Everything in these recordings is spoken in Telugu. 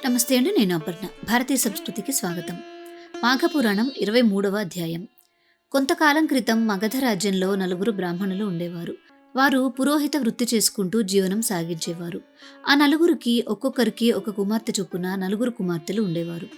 నమస్తే అండి, నేను అపర్ణ. భారతీయ సంస్కృతికి స్వాగతం. మాఘపురాణం 23వ అధ్యాయం. కొంతకాలం క్రితం మగధ రాజ్యంలో నలుగురు బ్రాహ్మణులు ఉండేవారు. వారు పురోహిత వృత్తి చేసుకుంటూ జీవనం సాగించేవారు. ఆ నలుగురికి ఒక్కొక్కరికి ఒక కుమార్తె చొప్పున నలుగురు కుమార్తెలు ఉండేవారు.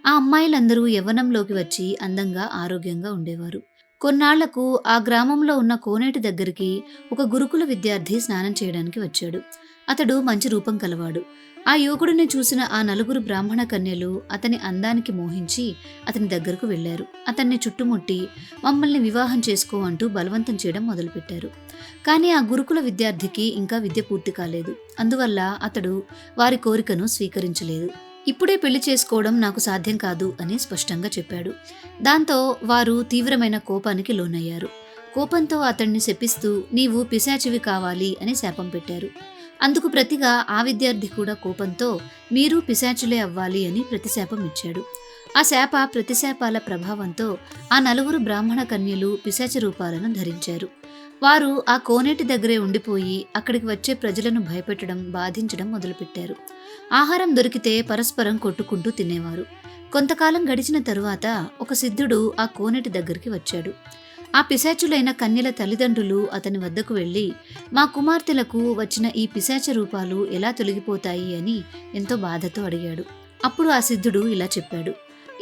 ఆ అమ్మాయిలందరూ యవ్వనంలోకి వచ్చి అందంగా ఆరోగ్యంగా ఉండేవారు. కొన్నాళ్లకు ఆ గ్రామంలో ఉన్న కోనేటి దగ్గరికి ఒక గురుకుల విద్యార్థి స్నానం చేయడానికి వచ్చాడు. అతడు మంచి రూపం కలవాడు. ఆ యువకుడిని చూసిన ఆ నలుగురు బ్రాహ్మణ కన్యలు అతని అందానికి మోహించి అతని దగ్గరకు వెళ్లారు. అతన్ని చుట్టుముట్టి మమ్మల్ని వివాహం చేసుకో అంటూ బలవంతం చేయడం మొదలుపెట్టారు. కానీ ఆ గురుకుల విద్యార్థికి ఇంకా విద్య పూర్తి కాలేదు. అందువల్ల అతడు వారి కోరికను స్వీకరించలేదు. ఇప్పుడే పెళ్లి చేసుకోవడం నాకు సాధ్యం కాదు అని స్పష్టంగా చెప్పాడు. దాంతో వారు తీవ్రమైన కోపానికి లోనయ్యారు. కోపంతో అతన్ని శపిస్తూ నీవు పిశాచివి కావాలి అని శాపం పెట్టారు. అందుకు ప్రతిగా ఆ విద్యార్థి కూడా కోపంతో మీరు పిశాచులే అవ్వాలి అని ప్రతిశాపం ఇచ్చాడు. ఆ శాప ప్రతిశాపాల ప్రభావంతో ఆ నలుగురు బ్రాహ్మణ కన్యలు పిశాచ రూపాలను ధరించారు. వారు ఆ కోనేటి దగ్గరే ఉండిపోయి అక్కడికి వచ్చే ప్రజలను భయపెట్టడం, బాధించడం మొదలుపెట్టారు. ఆహారం దొరికితే పరస్పరం కొట్టుకుంటూ తినేవారు. కొంతకాలం గడిచిన తరువాత ఒక సిద్ధుడు ఆ కోనేటి దగ్గరికి వచ్చాడు. ఆ పిశాచులైన కన్యల తల్లిదండ్రులు అతని వద్దకు వెళ్లి మా కుమార్తెలకు వచ్చిన ఈ పిశాచ రూపాలు ఎలా తొలగిపోతాయి అని ఎంతో బాధతో అడిగాడు. అప్పుడు ఆ సిద్ధుడు ఇలా చెప్పాడు.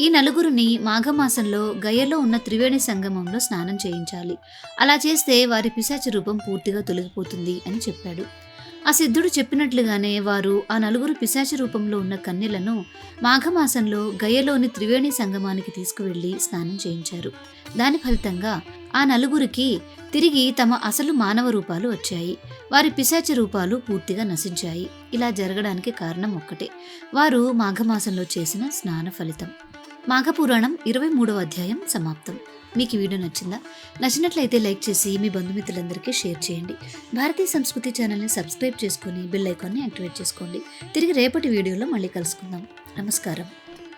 ఈ నలుగురిని మాఘమాసంలో గయలో ఉన్న త్రివేణి సంగమంలో స్నానం చేయించాలి. అలా చేస్తే వారి పిశాచ రూపం పూర్తిగా తొలగిపోతుంది అని చెప్పాడు. ఆ సిద్ధుడు చెప్పినట్లుగానే వారు ఆ నలుగురు పిశాచ రూపంలో ఉన్న కన్యలను మాఘమాసంలో గయలోని త్రివేణి సంగమానికి తీసుకువెళ్లి స్నానం చేయించారు. దాని ఫలితంగా ఆ నలుగురికి తిరిగి తమ అసలు మానవ రూపాలు వచ్చాయి. వారి పిశాచ రూపాలు పూర్తిగా నశించాయి. ఇలా జరగడానికి కారణం ఒక్కటే, వారు మాఘమాసంలో చేసిన స్నాన ఫలితం. మాఘపురాణం 23వ అధ్యాయం సమాప్తం. మీకు ఈ వీడియో నచ్చిందా? నచ్చినట్లయితే లైక్ చేసి మీ బంధుమిత్రులందరికీ షేర్ చేయండి. భారతీయ సంస్కృతి ఛానల్ని సబ్స్క్రైబ్ చేసుకుని బెల్ ఐకాన్ని యాక్టివేట్ చేసుకోండి. తిరిగి రేపటి వీడియోలో మళ్ళీ కలుసుకుందాం. నమస్కారం.